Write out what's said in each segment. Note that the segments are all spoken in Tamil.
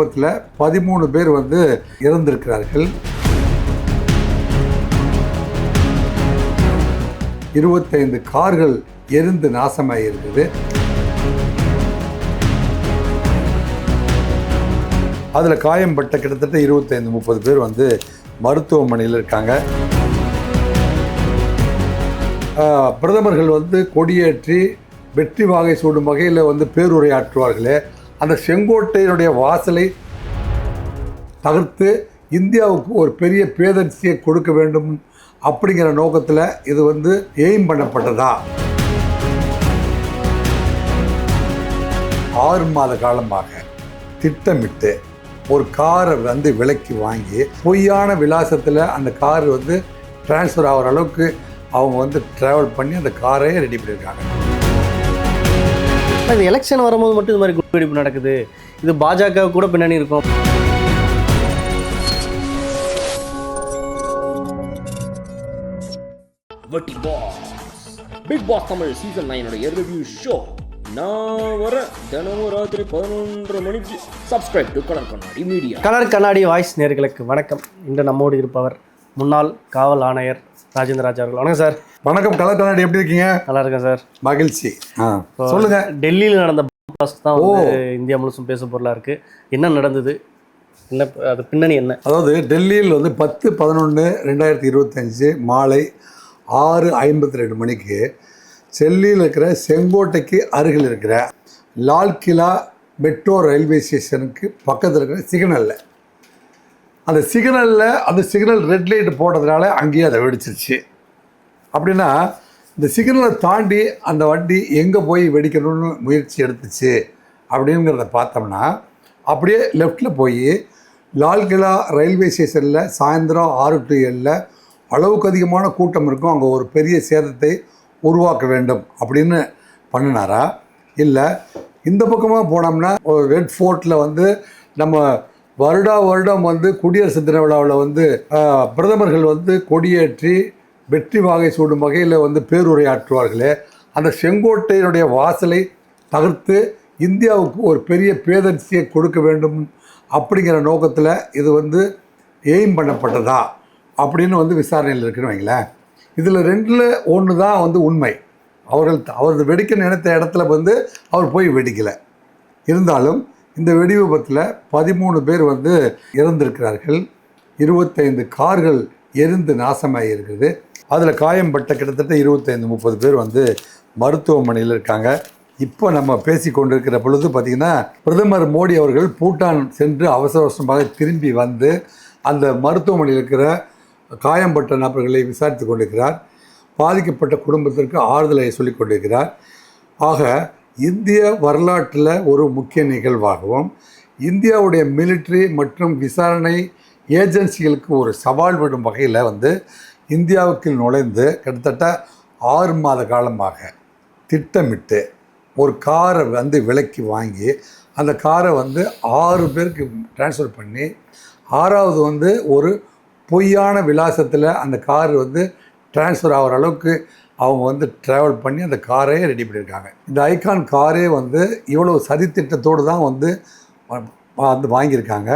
விபத்தில் 13 பேர் வந்து இறந்திருக்கிறார்கள். 25 கார்கள் எரிந்து நாசமாக இருக்குது. அதில் காயம்பட்ட கிட்டத்தட்ட 25-30 பேர் வந்து மருத்துவமனையில் இருக்காங்க. பிரதமர்கள் வந்து கொடியேற்றி வெற்றி வாகை சூடும் வகையில் வந்து பேருரையாற்றுவார்களே, அந்த செங்கோட்டையினுடைய வாசலை தகர்த்து இந்தியாவுக்கு ஒரு பெரிய பேரரசியை கொடுக்க வேண்டும் அப்படிங்கிற நோக்கத்தில் இது வந்து எய்ம் பண்ணப்பட்டதா? 6 மாத காலமாக திட்டமிட்டு ஒரு காரை வந்து விலைக்கு வாங்கி பொய்யான விலாசத்தில் அந்த கார் வந்து டிரான்ஸ்ஃபர் ஆகிற அளவுக்கு அவங்க வந்து ட்ராவல் பண்ணி அந்த காரையே ரெடி பண்ணியிருக்காங்க. இது எலெக்ஷன் வரும்போது மட்டும் இது மாதிரி குண்டுவெடிப்பு நடக்குது. இது பாஜக கூட பின்னணி இருக்கும். Vetti boss Bigg Boss Tamil season 9 review show நான் வர தினமும் ராத்திரி 11:30 மணிக்கு subscribe to colour Kannadi media. Colour Kannadi voice நேயர்களுக்கு வணக்கம். இன்று நம்மோடு இருப்பவர் முன்னாள் காவல் ஆணையர் ராஜேந்திர ராஜா அவர்கள். வணக்கம் சார். வணக்கம். கலர் கண்ணாடி எப்படி இருக்கீங்க? நல்லா இருக்கேன் சார். மகிழ்ச்சி. சொல்லுங்க. டெல்லியில் நடந்த பாஸ்ட் தான் வந்து இந்தியா முழுசும் பேச பொருளாக இருக்கு. என்ன நடந்தது, என்ன அது பின்னணி என்ன? அதாவது டெல்லியில் வந்து 10/11/2025 மாலை 6:52 மணிக்கு டெல்லியில் இருக்கிற செங்கோட்டைக்கு அருகில் இருக்கிற லால் கிலா மெட்ரோ ரயில்வே ஸ்டேஷனுக்கு பக்கத்தில் இருக்கிற சிக்னலில் அந்த சிக்னல் ரெட் லைட் போட்டதுனால அங்கேயே அதை வெடிச்சிருச்சு. அப்படின்னா இந்த சிக்னலை தாண்டி அந்த வண்டி எங்கே போய் வெடிக்கணும்னு முயற்சி எடுத்துச்சு அப்படிங்கிறத பார்த்தோம்னா, அப்படியே லெஃப்டில் போய் லால் கிலா ரயில்வே ஸ்டேஷனில் சாயந்தரம் 6 to 7 அளவுக்கு அதிகமான கூட்டம் இருக்கும், அங்கே ஒரு பெரிய சேதத்தை உருவாக்க வேண்டும் அப்படின்னு பண்ணினாரா? இல்லை இந்த பக்கமாக போனோம்னா ஒரு ரெட் ஃபோர்ட்டில் வந்து நம்ம வருடம் வந்து குடியரசு தின விழாவில் வந்து பிரதமர்கள் வந்து கொடியேற்றி வெற்றி வாகை சூடும் வகையில் வந்து பேருரையாற்றுவார்களே, அந்த செங்கோட்டையினுடைய வாசலை தகர்த்து இந்தியாவுக்கு ஒரு பெரிய பேரரசியை கொடுக்க வேண்டும் அப்படிங்கிற நோக்கத்தில் இது வந்து எய்ம் பண்ணப்பட்டதா அப்படின்னு வந்து விசாரணையில் இருக்குன்னு வைங்களேன். இதில் 2ல் 1 தான் வந்து உண்மை. அவர் வெடிக்க நினைத்த இடத்துல வந்து அவர் போய் வெடிக்கலை. இருந்தாலும் இந்த வெடி விபத்தில் 13 பேர் வந்து இறந்திருக்கிறார்கள். 25 கார்கள் எரிந்து நாசமாக இருக்குது. அதில் காயம்பட்ட கிட்டத்தட்ட 25-30 பேர் வந்து மருத்துவமனையில் இருக்காங்க. இப்போ நம்ம பேசி கொண்டிருக்கிற பொழுது பார்த்திங்கன்னா, பிரதமர் மோடி அவர்கள் பூட்டான் சென்று அவசரமாக திரும்பி வந்து அந்த மருத்துவமனையில் இருக்கிற காயம்பட்ட நபர்களை விசாரித்து கொண்டிருக்கிறார். பாதிக்கப்பட்ட குடும்பத்திற்கு ஆறுதலை சொல்லிக் கொண்டிருக்கிறார். ஆக இந்திய வரலாற்றில் ஒரு முக்கிய நிகழ்வாகவும் இந்தியாவுடைய மிலிட்ரி மற்றும் விசாரணை ஏஜென்சிகளுக்கு ஒரு சவால் விடும் வகையில் வந்து இந்தியாவுக்கு நுழைந்து கிட்டத்தட்ட 6 மாத காலமாக திட்டமிட்டு ஒரு காரை வந்து விலைக்கு வாங்கி அந்த காரை வந்து 6 பேருக்கு ட்ரான்ஸ்ஃபர் பண்ணி 6வது வந்து ஒரு பொய்யான விலாசத்தில் அந்த கார் வந்து ட்ரான்ஸ்ஃபர் ஆகிற அளவுக்கு அவங்க வந்து ட்ராவல் பண்ணி அந்த காரையே ரெடி பண்ணியிருக்காங்க. இந்த ஐகான் காரே வந்து இவ்வளோ சதித்திட்டத்தோடு தான் வந்து வாங்கியிருக்காங்க.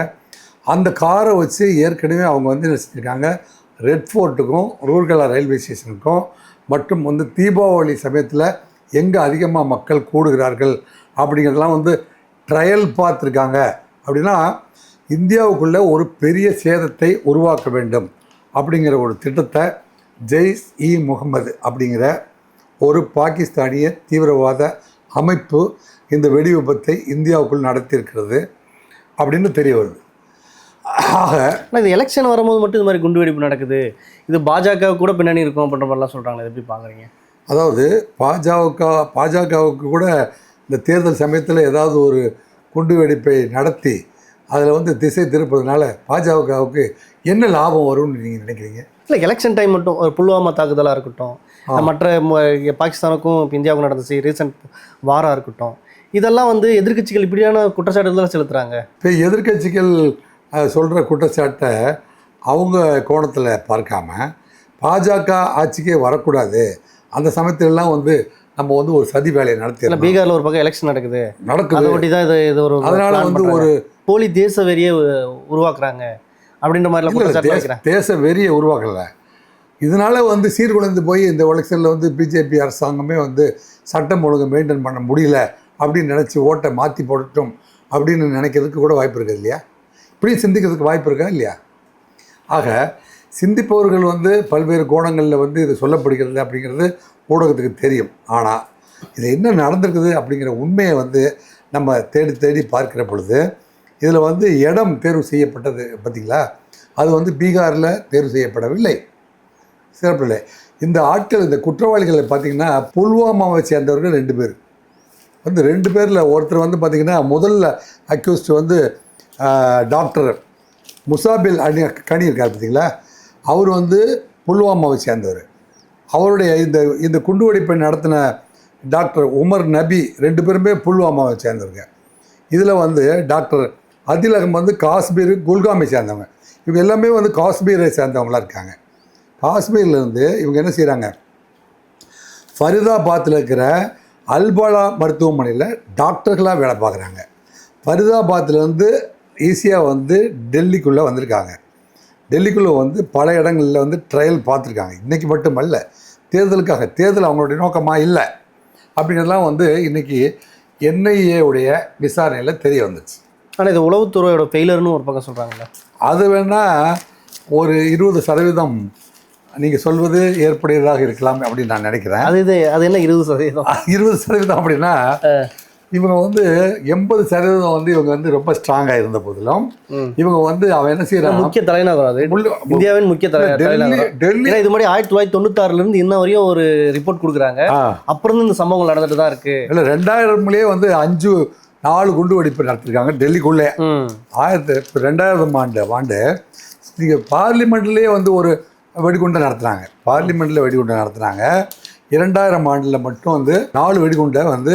அந்த காரை வச்சு ஏற்கனவே அவங்க வந்து என்ன செஞ்சுருக்காங்க, ரெட் ஃபோர்ட்டுக்கும் ரூர்கலா ரயில்வே ஸ்டேஷனுக்கும் மற்றும் வந்து தீபாவளி சமயத்தில் எங்கே அதிகமாக மக்கள் கூடுகிறார்கள் அப்படிங்கிறதெல்லாம் வந்து ட்ரையல் பார்த்துருக்காங்க. அப்படின்னா இந்தியாவுக்குள்ளே ஒரு பெரிய சேதத்தை உருவாக்க வேண்டும் அப்படிங்கிற ஒரு திட்டத்தை ஜெய்ஷ்-இ-முகமது அப்படிங்கிற ஒரு பாகிஸ்தானிய தீவிரவாத அமைப்பு இந்த வெடி விபத்தை இந்தியாவுக்குள் நடத்தியிருக்கிறது அப்படின்னு தெரிய வருது. ஆக இது எலெக்ஷன் வரும்போது மட்டும் இது மாதிரி குண்டுவெடிப்பு நடக்குது. இது பாஜக கூட பின்னணி இருக்கும் அப்படின்ற மாதிரிலாம் சொல்கிறாங்க. எப்படி பார்க்குறீங்க? அதாவது பாஜகவுக்கு கூட இந்த தேர்தல் சமயத்தில் ஏதாவது ஒரு குண்டுவெடிப்பை நடத்தி அதில் வந்து திசை திருப்பதுனால பாஜகவுக்கு என்ன லாபம் வரும்னு நீங்கள் நினைக்கிறீங்க? இல்லை, எலெக்ஷன் டைம் மட்டும் ஒரு புல்வாமா தாக்குதலாக இருக்கட்டும், மற்ற பாகிஸ்தானுக்கும் இப்போ இந்தியாவுக்கும் நடந்துச்சு ரீசன்ட் வாராக இருக்கட்டும், இதெல்லாம் வந்து எதிர்க்கட்சிகள் இப்படியான குற்றச்சாட்டுகள் தான் செலுத்துகிறாங்க. இப்போ எதிர்க்கட்சிகள் சொல்கிற குற்றச்சாட்டை அவங்க கோணத்தில் பார்க்காம பாஜக ஆட்சிக்கே வரக்கூடாது, அந்த சமயத்திலலாம் வந்து நம்ம வந்து ஒரு சதி வேலையை நடத்தி பீகாரில் ஒரு பக்கம் எலெக்ஷன் நடக்குது. அதை ஒட்டி தான் இது ஒரு அதனால் வந்து ஒரு போலி தேச வெறியை உருவாக்குறாங்க அப்படின்ற மாதிரிலாம் குற்றச்சாட்டு வைக்கிறேன். தேச வெறியை உருவாக்கலை. இதனால வந்து சீர்குலைந்து போய் இந்த எலெக்ஷனில் வந்து பிஜேபி அரசாங்கமே வந்து சட்டம் ஒழுங்கு மெயின்டைன் பண்ண முடியல அப்படின்னு நினச்சி ஓட்டை மாற்றி போடட்டும் அப்படின்னு நினைக்கிறதுக்கு கூட வாய்ப்பு இருக்குது இல்லையா? இப்படியும் சிந்திக்கிறதுக்கு வாய்ப்பு இருக்கா இல்லையா? ஆக சிந்திப்பவர்கள் வந்து பல்வேறு கோணங்களில் வந்து இது சொல்லப்படுகிறது அப்படிங்கிறது ஊடகத்துக்கு தெரியும். ஆனால் இது என்ன நடந்திருக்குது அப்படிங்கிற உண்மையை வந்து நம்ம தேடி தேடி பார்க்கிற பொழுது இதில் வந்து இடம் தேர்வு செய்யப்பட்டது பார்த்திங்களா, அது வந்து பீகாரில் தேர்வு செய்யப்படவில்லை. சிறப்பில்லை. இந்த ஆட்கள், இந்த குற்றவாளிகளை பார்த்திங்கன்னா புல்வாமாவை சேர்ந்தவர்கள் 2 பேர். வந்து 2 பேரில் ஒருத்தர் வந்து பார்த்திங்கன்னா முதல்ல அக்யூஸ்ட் வந்து டாக்டர் முசாபில் கனி இருக்கார் பார்த்திங்களா, அவர் வந்து புல்வாமாவை சேர்ந்தவர். அவருடைய இந்த குண்டுவெடிப்பை நடத்தின டாக்டர் உமர் நபி 2 பேருமே புல்வாமாவை சேர்ந்தவங்க. இதில் வந்து டாக்டர் அதில் அகமது வந்து காஷ்மீர் குல்காமை சேர்ந்தவங்க. இவங்க எல்லாமே வந்து காஷ்மீரை சேர்ந்தவங்களாக இருக்காங்க. காஷ்மீர்லேருந்து இவங்க என்ன செய்கிறாங்க, ஃபரிதாபாத்தில் இருக்கிற அல்பாலா மருத்துவமனையில் டாக்டர்களாக வேலை பார்க்குறாங்க. ஃபரிதாபாத்லேருந்து ஈஸியாக வந்து டெல்லிக்குள்ளே வந்திருக்காங்க. டெல்லிக்குள்ளே வந்து பல இடங்களில் வந்து ட்ரையல் பார்த்துருக்காங்க. இன்றைக்கி மட்டுமல்ல, தேர்தலுக்காக. தேர்தல் அவங்களுடைய நோக்கமாக இல்லை அப்படிங்கிறதுலாம் வந்து இன்றைக்கி என்ஐஏவுடைய விசாரணையில் தெரிய வந்துச்சு. ஆனால் இது உளவுத்துறையோட ஃபெயிலர்னு ஒரு பக்கம் சொல்கிறாங்களே, அது வேணால் ஒரு 20% நீங்கள் சொல்வது ஏற்புடையதாக இருக்கலாம் அப்படின்னு நான் நினைக்கிறேன். அது என்ன 20%? 20% அப்படின்னா இவங்க வந்து 80% வந்து இவங்க வந்து ரொம்ப ஸ்ட்ராங்காக இருந்த போதிலும் இவங்க வந்து அவன் என்ன செய்யறாங்க, முக்கிய தலைநகரம் அது, இந்தியாவின் முக்கிய தலைநகரம் டெல்லி. இது மாதிரி 1996 இன்ன வரையும் ஒரு ரிப்போர்ட் கொடுக்குறாங்க. அப்புறம் இந்த சம்பவங்கள் நடந்துட்டு தான் இருக்கு. இல்லை 2000 வந்து 4 குண்டு வெடிப்பு நடத்திருக்காங்க டெல்லிக்குள்ளே. 2000 ஆண்டு நீங்கள் பார்லிமெண்ட்லேயே வந்து ஒரு வெடிகுண்டை நடத்துகிறாங்க. பார்லிமெண்ட்டில் வெடிகுண்டை நடத்துகிறாங்க. 2000 ஆண்டில் மட்டும் வந்து 4 வெடிகுண்டை வந்து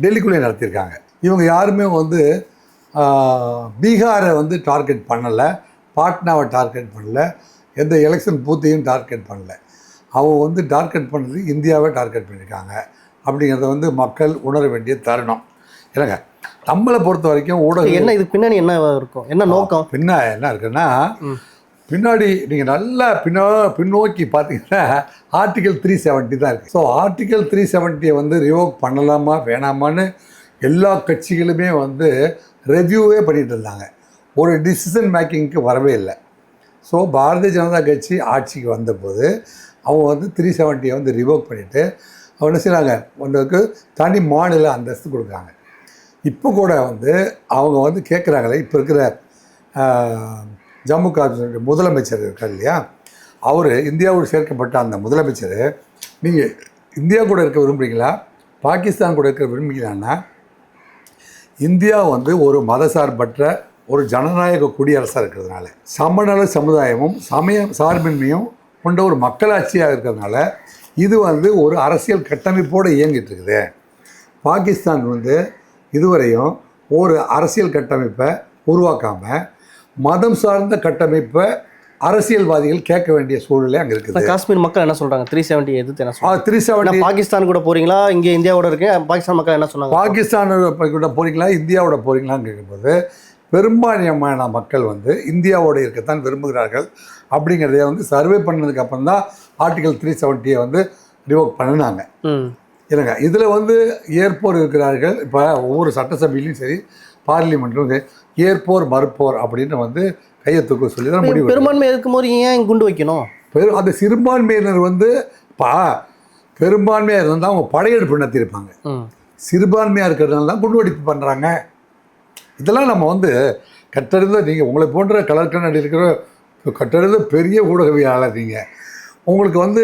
டெல்லிக்குள்ளே நடத்தியிருக்காங்க. இவங்க யாருமே வந்து பீகாரை வந்து டார்கெட் பண்ணலை, பாட்னாவை டார்கெட் பண்ணலை, எந்த எலெக்ஷன் பூத்தையும் டார்கெட் பண்ணலை. அவங்க வந்து டார்கெட் பண்ணுறது இந்தியாவை டார்கெட் பண்ணியிருக்காங்க. அப்படிங்கிறத வந்து மக்கள் உணர வேண்டிய தருணம். இல்லைங்க, நம்மளை பொறுத்த வரைக்கும் ஊடகம் என்ன, இது பின்னாடி என்ன இருக்கும், என்ன நோக்கம், என்ன இருக்குன்னா, பின்னாடி நீங்கள் நல்லா பின்னோக்கி பார்த்தீங்கன்னா ஆர்டிகல் 370 தான் இருக்குது. ஸோ ஆர்டிகல் 370 வந்து ரிவோக் பண்ணலாமா வேணாமான்னு எல்லா கட்சிகளுமே வந்து ரெவ்யூவே பண்ணிகிட்டு இருந்தாங்க. ஒரு டிசிஷன் மேக்கிங்க்கு வரவே இல்லை. ஸோ பாரதிய ஜனதா கட்சி ஆட்சிக்கு வந்தபோது அவங்க வந்து 370 வந்து ரிவோக் பண்ணிவிட்டு அவங்க என்ன செய்கிறாங்க, உங்களுக்கு தனி மாநில அந்தஸ்து கொடுக்குறாங்க. இப்போ கூட வந்து அவங்க வந்து கேட்குறாங்களே, இப்போ இருக்கிற ஜம்மு காஷ்மீர் முதலமைச்சர் இருக்கார் இல்லையா, அவர் இந்தியாவோடு சேர்க்கப்பட்ட அந்த முதலமைச்சர், நீங்கள் இந்தியா கூட இருக்க விரும்புகிறீங்களா, பாகிஸ்தான் கூட இருக்க விரும்புகிறீங்களான்னா, இந்தியா வந்து ஒரு மதசார்பற்ற ஒரு ஜனநாயக குடியரசாக இருக்கிறதுனால, சமநல சமுதாயமும் சமய சார்பின்மையும் கொண்ட ஒரு மக்களாட்சியாக இருக்கிறதுனால இது வந்து ஒரு அரசியல் கட்டமைப்போடு இயங்கிட்டு இருக்குது. பாகிஸ்தான் வந்து இதுவரையும் ஒரு அரசியல் கட்டமைப்பை உருவாக்காமல் மதம் சார்ந்த கட்டமைப்பை அரசியல்வாதிகள் கேட்க வேண்டிய சூழ்நிலை அங்கே இருக்குது. காஷ்மீர் மக்கள் என்ன சொல்கிறாங்க, 370 எதிர்த்து என்ன சொல்கிறாங்க? 370 பாகிஸ்தான் கூட போகிறீங்களா, இங்கே இந்தியாவோட இருக்கு, பாகிஸ்தான் மக்கள் என்ன சொன்னாங்க, பாகிஸ்தான் கூட போகிறீங்களா இந்தியாவோட போகிறீங்களான்னு கேட்கும்போது பெரும்பான்மையான மக்கள் வந்து இந்தியாவோடு இருக்கத்தான் விரும்புகிறார்கள். அப்படிங்கிறத வந்து சர்வே பண்ணதுக்கு அப்புறம் தான் ஆர்டிகல் 370 வந்து ரிவோக் பண்ணினாங்க. இல்லைங்க, இதில் வந்து ஏற்போர் இருக்கிறார்கள். இப்போ ஒவ்வொரு சட்டசபையிலையும் சரி பார்லிமெண்ட்டும் ஏற்போர் மறுப்போர் அப்படின்னு வந்து கையை தூக்க சொல்லி தான் முடிவு. பெரும்பான்மை இருக்கும்போது ஏன் குண்டு வைக்கணும்? அந்த சிறுபான்மையினர் வந்து பெரும்பான்மையாக இருந்தால் அவங்க படையெடுப்பு நடத்தியிருப்பாங்க. சிறுபான்மையாக இருக்கிறதுனால தான் குண்டு வெடிப்பு பண்ணுறாங்க. இதெல்லாம் நம்ம வந்து கற்றறிந்த, நீங்கள் உங்களை போன்ற கலர்கண்ணடி இருக்கிற கற்றறிந்த பெரிய ஊடகவியாளர் நீங்கள், உங்களுக்கு வந்து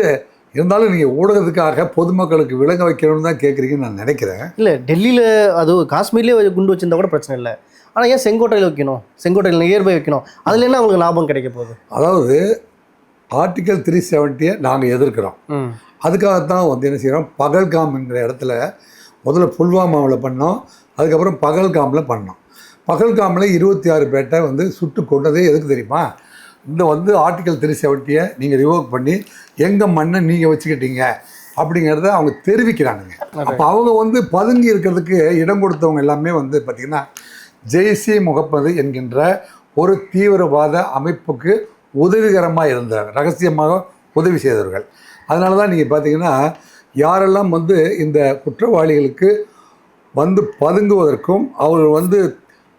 இருந்தாலும் நீங்கள் ஊடகத்துக்காக பொதுமக்களுக்கு விளங்க வைக்கணும்னு தான் கேட்குறீங்கன்னு நான் நினைக்கிறேன். இல்லை, டெல்லியில் அது காஷ்மீர்லேயே குண்டு வச்சிருந்தா கூட பிரச்சனை இல்லை. ஆனால் ஏன் செங்கோட்டையில் வைக்கணும், செங்கோட்டையில் நியர்பை வைக்கணும்? அதில் என்ன அவங்களுக்கு லாபம் கிடைக்க போகுது? அதாவது ஆர்டிகல் 370 நாங்கள் எதிர்க்கிறோம். அதுக்காகத்தான் வந்து என்ன செய்கிறோம், பகல்காம்ங்கிற இடத்துல முதல்ல புல்வாமாவில் பண்ணோம், அதுக்கப்புறம் பகல்காமில் பண்ணோம். பகல்காமில் 26 பேர்ட்ட வந்து சுட்டு கொண்டதே எதுக்கு தெரியுமா? இந்த வந்து ஆர்டிகல் 370 நீங்கள் ரிவோக் பண்ணி எங்கள் மண்ணை நீங்கள் வச்சுக்கிட்டீங்க அப்படிங்கிறத அவங்க தெரிவிக்கிறானுங்க. அப்போ அவங்க வந்து பதுங்கி இருக்கிறதுக்கு இடம் கொடுத்தவங்க எல்லாமே வந்து பார்த்திங்கன்னா ஜெய்ஷே முகமது என்கின்ற ஒரு தீவிரவாத அமைப்புக்கு உதவிகரமாக இருந்தார், ரகசியமாக உதவி செய்தவர்கள். அதனால தான் நீங்கள் பார்த்தீங்கன்னா யாரெல்லாம் வந்து இந்த குற்றவாளிகளுக்கு வந்து பதுங்குவதற்கும் அவர்கள் வந்து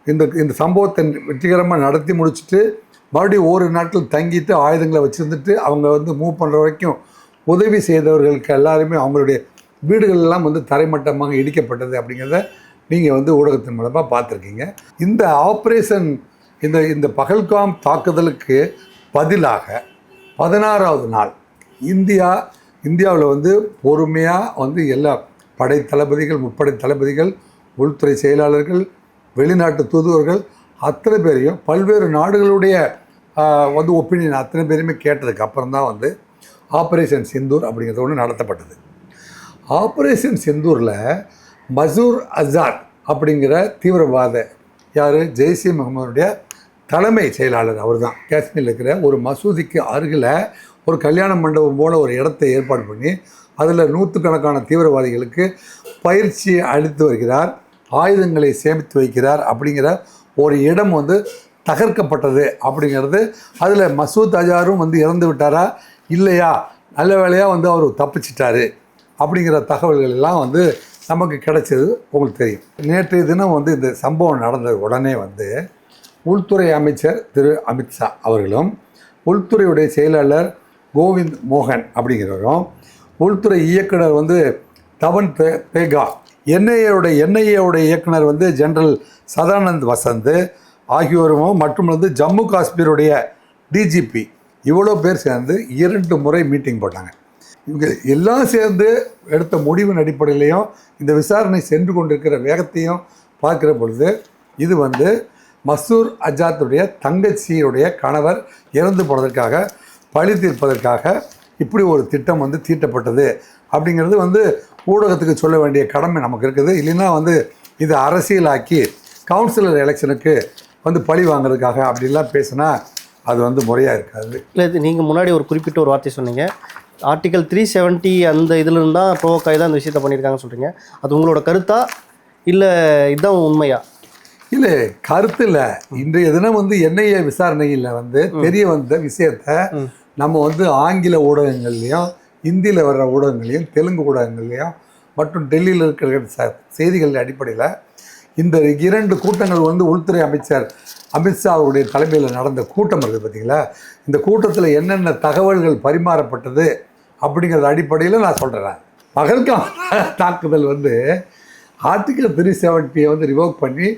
இந்த சம்பவத்தை வெற்றிகரமாக நடத்தி முடிச்சுட்டு மறுபடியும் ஒரு நாட்கள் தங்கிட்டு ஆயுதங்களை வச்சுருந்துட்டு அவங்க வந்து மூவ் பண்ணுற வரைக்கும் உதவி செய்தவர்களுக்கு எல்லாருமே அவங்களுடைய வீடுகளெல்லாம் வந்து தரைமட்டமாக இடிக்கப்பட்டது அப்படிங்கிறத நீங்கள் வந்து ஊடகத்தின் மூலமாக பார்த்துருக்கீங்க. இந்த ஆப்ரேஷன் இந்த பகல்காம் தாக்குதலுக்கு பதிலாக 16வது நாள் இந்தியாவில் வந்து பொறுமையாக வந்து எல்லா படை தளபதிகள், முப்படை தளபதிகள், உள்துறை செயலாளர்கள், வெளிநாட்டு தூதுவர்கள் அத்தனை பேரையும் பல்வேறு நாடுகளுடைய வந்து ஒப்பீனியன் அத்தனை பேருமே கேட்டதுக்கு அப்புறம் தான் வந்து ஆப்ரேஷன் சிந்தூர் அப்படிங்கிறது ஒன்று நடத்தப்பட்டது. ஆப்ரேஷன் சிந்தூரில் மசூர் அசாத் அப்படிங்கிற தீவிரவாத யார் ஜெய்ஷே முகமதுடைய தலைமை செயலாளர் அவர் தான். காஷ்மீரில் இருக்கிற ஒரு மசூதிக்கு அருகில் ஒரு கல்யாண மண்டபம் போல் ஒரு இடத்தை ஏற்பாடு பண்ணி அதில் நூற்றுக்கணக்கான தீவிரவாதிகளுக்கு பயிற்சி அளித்து வருகிறார், ஆயுதங்களை சேமித்து வைக்கிறார். அப்படிங்கிற ஒரு இடம் வந்து தகர்க்கப்பட்டது அப்படிங்கிறது. அதில் மசூத் அஜாரும் வந்து இறந்து விட்டாரா இல்லையா, நல்ல வேளையாக வந்து அவர் தப்பிச்சிட்டாரு அப்படிங்கிற தகவல்கள் எல்லாம் வந்து நமக்கு கிடைச்சது உங்களுக்கு தெரியும். நேற்றைய தினம் வந்து இந்த சம்பவம் நடந்த உடனே வந்து உள்துறை அமைச்சர் திரு அமித்ஷா அவர்களும், உள்துறையுடைய செயலாளர் கோவிந்த் மோகன் அப்படிங்கிறவரும், உள்துறை இயக்குனர் வந்து தவன் பேகா, என்ஐஏவுடைய இயக்குனர் வந்து ஜெனரல் சதானந்த் வசந்த் ஆகியோரும், மற்றும் வந்து ஜம்மு காஷ்மீருடைய டிஜிபி, இவ்வளோ பேர் சேர்ந்து 2 முறை மீட்டிங் போட்டாங்க. இவங்க எல்லாம் சேர்ந்து எடுத்த முடிவின் அடிப்படையிலையும் இந்த விசாரணை சென்று கொண்டிருக்கிற வேகத்தையும் பார்க்குற பொழுது இது வந்து மசூர் அஜாத்துடைய தங்கச்சியுடைய கணவர் இறந்து போனதற்காக பழி தீர்ப்பதற்காக இப்படி ஒரு திட்டம் வந்து தீட்டப்பட்டது அப்படிங்கிறது வந்து ஊடகத்துக்கு சொல்ல வேண்டிய கடமை நமக்கு இருக்குது. இல்லைன்னா வந்து இதை அரசியலாக்கி கவுன்சிலர் எலெக்ஷனுக்கு வந்து பழி வாங்குறதுக்காக அப்படிலாம் பேசினா அது வந்து முறையாக இருக்காது. இல்லை, இது நீங்கள் முன்னாடி ஒரு குறிப்பிட்ட ஒரு வார்த்தை சொன்னீங்க, ஆர்டிகல் 370 அந்த இதில் இருந்தால் ப்ரோவோக்காய் தான் இந்த விஷயத்தை பண்ணியிருக்காங்கன்னு சொல்கிறீங்க. அது உங்களோட கருத்தா இல்லை இதுதான் உண்மையா? இல்லை, கருத்து இல்லை. இன்றைய தினம் வந்து என்ஐஏ விசாரணையில் வந்து தெரிய வந்த விஷயத்தை நம்ம வந்து ஆங்கில ஊடகங்கள்லையும், இந்தியில் வர்ற ஊடகங்களையும், தெலுங்கு ஊடகங்கள்லையும் மற்றும் டெல்லியில் இருக்கிற செய்திகள் அடிப்படையில் இந்த 2 கூட்டங்கள் வந்து உள்துறை அமைச்சர் அமித்ஷா அவருடைய தலைமையில் நடந்த கூட்டம் இருக்குது பார்த்தீங்களா, இந்த கூட்டத்தில் என்னென்ன தகவல்கள் பரிமாறப்பட்டது அப்படிங்கிற அடிப்படையில் நான் சொல்கிறேன். பகல்காம் தாக்குதல் வந்து ஆர்டிகல் 370 வந்து ரிவோக் பண்ணி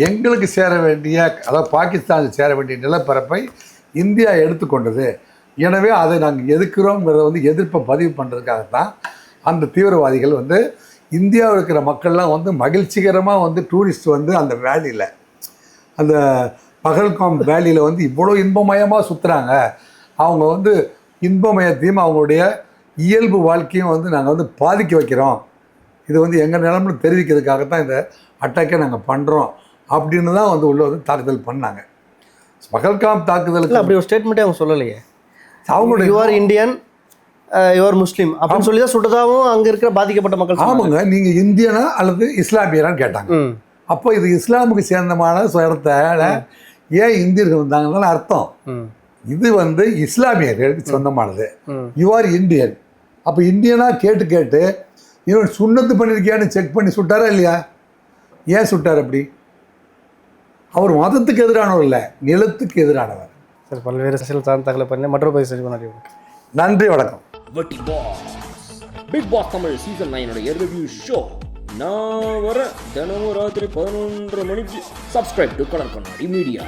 எங்களுக்கு சேர வேண்டிய, அதாவது பாகிஸ்தானுக்கு சேர வேண்டிய நிலப்பரப்பை இந்தியா எடுத்துக்கொண்டது. எனவே அதை நாங்கள் எதிர்க்கிறோங்கிறத வந்து எதிர்ப்பை பதிவு பண்ணுறதுக்காகத்தான் அந்த தீவிரவாதிகள் வந்து இந்தியாவில் இருக்கிற மக்கள்லாம் வந்து மகிழ்ச்சிகரமாக வந்து டூரிஸ்ட் வந்து அந்த வேலியில், அந்த பகல்காம் வேலியில் வந்து இவ்வளோ இன்பமயமாக சுற்றுறாங்க. அவங்க வந்து இன்பமயத்தையும் அவங்களுடைய இயல்பு வாழ்க்கையும் வந்து நாங்கள் வந்து பாதிக்க வைக்கிறோம், இது வந்து எங்கள் நிலம்னு தெரிவிக்கிறதுக்காகத்தான் இந்த அட்டாக்கை நாங்கள் பண்ணுறோம் அப்படின்னு தான் வந்து உள்ள வந்து தாக்குதல் பண்ணாங்க. பகல்காம் தாக்குதலுக்கு அப்படி ஒரு ஸ்டேட்மெண்ட்டே அவங்க சொல்லலையே. அவங்களுடைய யுவர் இந்தியன், யுவர் முஸ்லீம் அப்படின்னு சொல்லி தான் சுட்டதாகவும் அங்கே இருக்கிற பாதிக்கப்பட்ட மக்கள். ஆமாங்க, நீங்கள் இந்தியனா அல்லது இஸ்லாமியரான்னு கேட்டாங்க. அப்போ இது இஸ்லாமுக்கு சேர்ந்தமான இடத்த ஏன் இந்தியர்கள் வந்தாங்கன்னு அர்த்தம். இது வந்து இஸ்லாமியர்களுக்கு சொந்தமானது. Your Indian. அப்போ இந்தியனா கேட்டு இவன் சுண்ணத்து பண்ணியிருக்கியான்னு செக் பண்ணி சுட்டாரா இல்லையா? ஏன் சுட்டார் அப்படி? அவர் மதத்துக்கு எதிரானவர் இல்லை, நிலத்துக்கு எதிரானவர். சரி, பல்வேறு அரசியல் சார்ந்த தகவலை பண்ணி மற்றொரு பதிவு சரி பண்ண. நன்றி, வணக்கம். Vetti boss Bigg Boss Tamil season 9 review show நான் வர தினமும் ராத்திரி 11:30 மணிக்கு. Subscribe to colour Kannadi media.